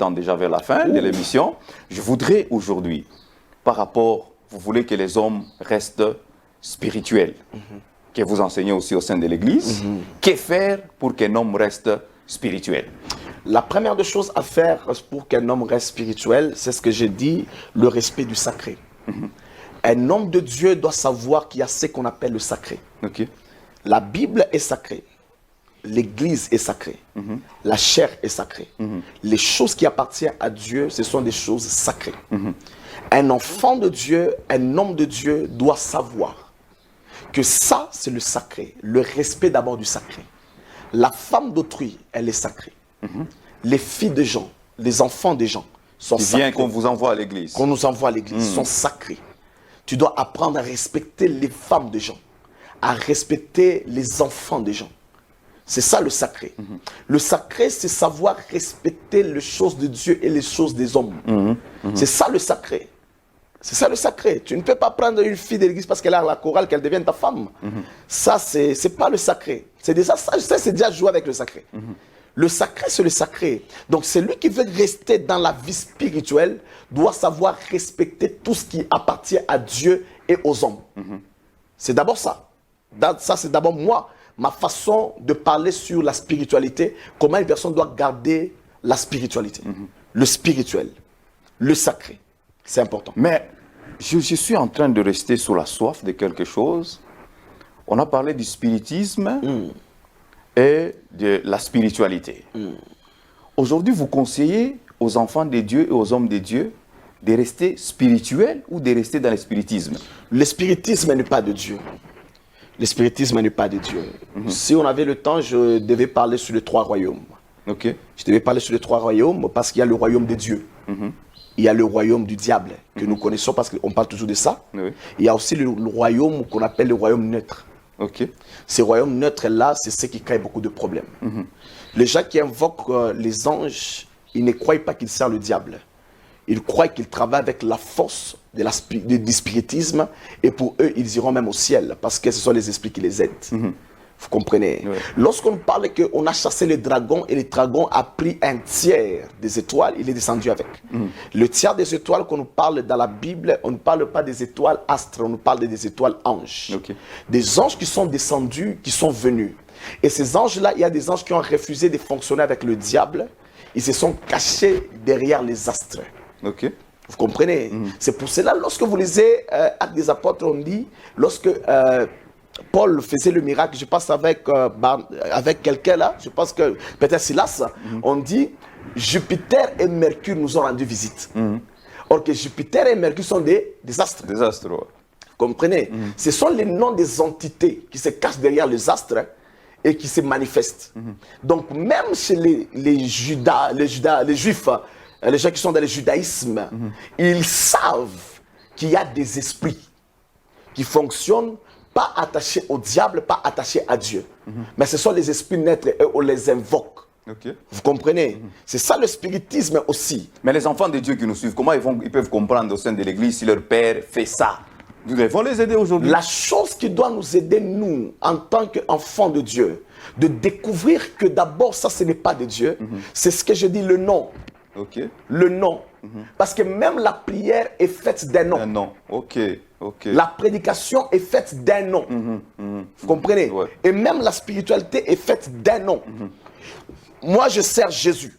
tend déjà vers la fin de l'émission. Je voudrais aujourd'hui, par rapport, vous voulez que les hommes restent spirituels, que vous enseignez aussi au sein de l'Église. Que faire pour qu'un homme reste spirituel? La première des choses à faire pour qu'un homme reste spirituel, c'est ce que j'ai dit, le respect du sacré. Un homme de Dieu doit savoir qu'il y a ce qu'on appelle le sacré. Ok. La Bible est sacrée. L'église est sacrée. La chair est sacrée. Les choses qui appartiennent à Dieu, ce sont des choses sacrées. Un enfant de Dieu, un homme de Dieu doit savoir que ça, c'est le sacré. Le respect d'abord du sacré. La femme d'autrui, elle est sacrée. Les filles des gens, les enfants des gens sont Qui sacrés. vient qu'on vous envoie à l'église. Qu'on nous envoie à l'église sont sacrés. Tu dois apprendre à respecter les femmes des gens, à respecter les enfants des gens. C'est ça le sacré. Le sacré, c'est savoir respecter les choses de Dieu et les choses des hommes. C'est ça le sacré. C'est ça le sacré. Tu ne peux pas prendre une fille de l'église parce qu'elle a la chorale, qu'elle devienne ta femme. Ça, c'est pas le sacré. C'est déjà ça, c'est déjà jouer avec le sacré. Le sacré, c'est le sacré. Donc, celui qui veut rester dans la vie spirituelle doit savoir respecter tout ce qui appartient à Dieu et aux hommes. C'est d'abord ça. Ça, c'est d'abord moi, ma façon de parler sur la spiritualité, comment une personne doit garder la spiritualité. Le spirituel, le sacré. C'est important. Mais je suis en train de rester sous la soif de quelque chose. On a parlé du spiritisme et de la spiritualité. Aujourd'hui, vous conseillez aux enfants de Dieu et aux hommes de Dieu de rester spirituels ou de rester dans le spiritisme? Le spiritisme n'est pas de Dieu. Le spiritisme n'est pas de Dieu. Si on avait le temps, je devais parler sur les trois royaumes. Ok. Je devais parler sur les trois royaumes parce qu'il y a le royaume de Dieu. Il y a le royaume du diable que nous connaissons parce qu'on parle toujours de ça. Oui. Il y a aussi le royaume qu'on appelle le royaume neutre. Ok. Ces royaumes neutres-là, c'est ce qui crée beaucoup de problèmes. Les gens qui invoquent les anges, ils ne croient pas qu'ils servent le diable. Ils croient qu'ils travaillent avec la force du spiritisme et pour eux, ils iront même au ciel parce que ce sont les esprits qui les aident. Vous comprenez? Oui. Lorsqu'on parle qu'on a chassé les dragons et le dragon a pris un tiers des étoiles, il est descendu avec. Le tiers des étoiles qu'on nous parle dans la Bible, on ne parle pas des étoiles astres, on nous parle des étoiles anges. Ok. Des anges qui sont descendus, qui sont venus. Et ces anges-là, il y a des anges qui ont refusé de fonctionner avec le diable. Ils se sont cachés derrière les astres. Ok. Vous comprenez? C'est pour cela, lorsque vous lisez Actes des Apôtres, on dit, lorsque Paul faisait le miracle, je pense avec quelqu'un là, je pense que peut-être Silas, on dit, Jupiter et Mercure nous ont rendu visite. Or que Jupiter et Mercure sont des astres. Des astres, ouais. Vous comprenez? Ce sont les noms des entités qui se cachent derrière les astres et qui se manifestent. Donc même chez les Juifs, les gens qui sont dans le judaïsme, ils savent qu'il y a des esprits qui fonctionnent pas attachés au diable, pas attachés à Dieu. Mais ce sont les esprits neutres et on les invoque. Ok. Vous comprenez? C'est ça le spiritisme aussi. Mais les enfants de Dieu qui nous suivent, comment ils peuvent comprendre au sein de l'église si leur père fait ça? Nous devons les aider aujourd'hui. La chose qui doit nous aider, nous, en tant qu'enfants de Dieu, de découvrir que d'abord, ça, ce n'est pas de Dieu, c'est ce que je dis, le nom. Ok. Le nom. Parce que même la prière est faite d'un nom. Un nom. Ok. Ok. La prédication est faite d'un nom. Vous comprenez? Ouais. Et même la spiritualité est faite d'un nom. Moi, je sers Jésus.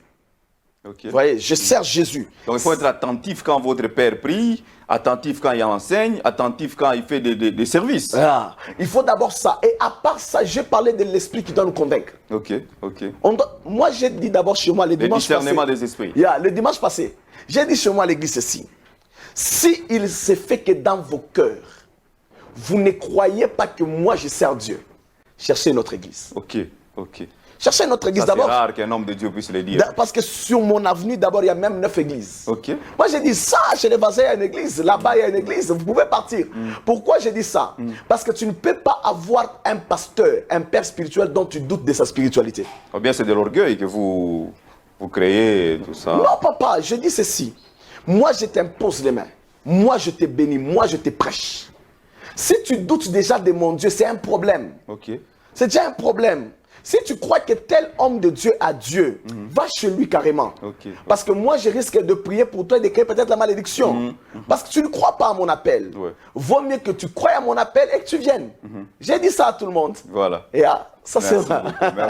Ok. Vous voyez, je sers Jésus. Donc il faut être attentif quand votre père prie, attentif quand il enseigne, attentif quand il fait des services. Ah, il faut d'abord ça. Et à part ça, j'ai parlé de l'esprit qui doit nous convaincre. Ok. Ok. Moi, j'ai dit d'abord chez moi le Le dimanche passé. discernement des esprits. Le dimanche passé, j'ai dit chez moi à l'église ceci. Si il se fait que dans vos cœurs, vous ne croyez pas que moi je sers Dieu, cherchez notre église. Ok. Ok. Cherchez notre église Ça, c'est d'abord. rare qu'un homme de Dieu puisse le dire. Parce que sur mon avenue, d'abord, il y a même 9 églises. Ok. Moi, j'ai dit ça, chez les voisins, il y a une église. Là-bas, il y a une église. Vous pouvez partir. Pourquoi j'ai dit ça? Parce que tu ne peux pas avoir un pasteur, un père spirituel dont tu doutes de sa spiritualité. Ou bien c'est de l'orgueil que vous créez, tout ça. Non, papa, je dis ceci. Moi, je t'impose les mains. Moi, je te bénis. Moi, je te prêche. Si tu doutes déjà de mon Dieu, c'est un problème. Ok. C'est déjà un problème. Si tu crois que tel homme de Dieu a Dieu, va chez lui carrément. Parce que moi, je risque de prier pour toi et de créer peut-être la malédiction. Parce que tu ne crois pas à mon appel. Vaut mieux que tu croies à mon appel et que tu viennes. J'ai dit ça à tout le monde. Voilà. Et ça c'est vrai. Merci.